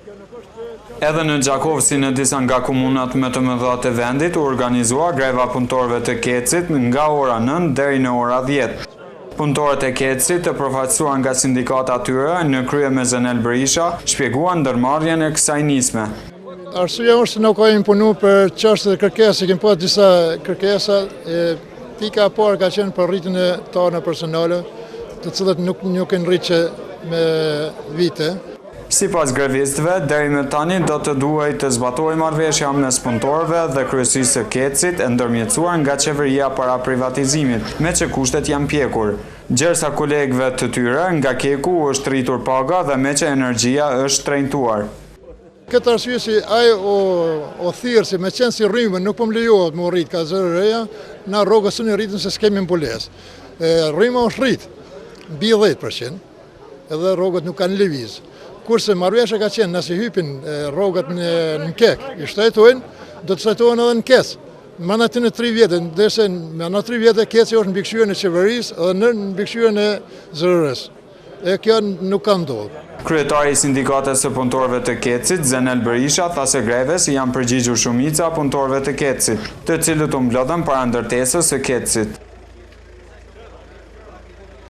Edhe në Gjakov, si në disa nga komunat më të mëdha të vendit, u organizua greva punëtorëve të Kecit nga ora 9 deri në ora 10. Punëtorët e Kecit, të përfaqësuar nga sindikata tyre në krye me Zenel Berisha, shpjeguan ndërmarrjen e kësaj nisme. Arsyeja është se nuk ka imponu për çështje të kërkesë, kemi pas disa kërkesa, pika e parë ka qenë për rritjen e tarave personale, të cilët nuk kanë rritur me vite. Sipas grevistëve, deri më tani do të duhej të zbatohej marrëveshja mes punëtorëve dhe kryesisë së Kecit e ndërmjetësuar nga qeveria para privatizimit, me që kushtet janë pjekur. Gjersa kolegëve të tyre nga Keku është rritur paga dhe me që energjia është shtrenjtuar. Këtë arsye si ai o thirr se me qenë si rrymë nuk po më lejohet më rrit ka zërë reja, na rrogës së rritën se s'kemi mbulesë. Rryma është rrit mbi 10%, edhe rrogët nuk kanë lëviz. Kurse marrëveshja ka qenë nëse hypin rrogët në Kek, i shtajtojnë, do të shtajtohen edhe në Kec. Më aty në 3 vjetë, ndërsa në 3 vjetë Keci është në mbikëqyrjen e qeverisë edhe në mbikëqyrjen e ZRR-s. E kjo nuk ka ndodhur. Kryetari i sindikatës së punëtorëve të Kecit, Zenel Berisha, tha se greves janë përgjigjur shumica punëtorëve të Kecit, të cilët u mblodhen para ndërtesës së Kecit.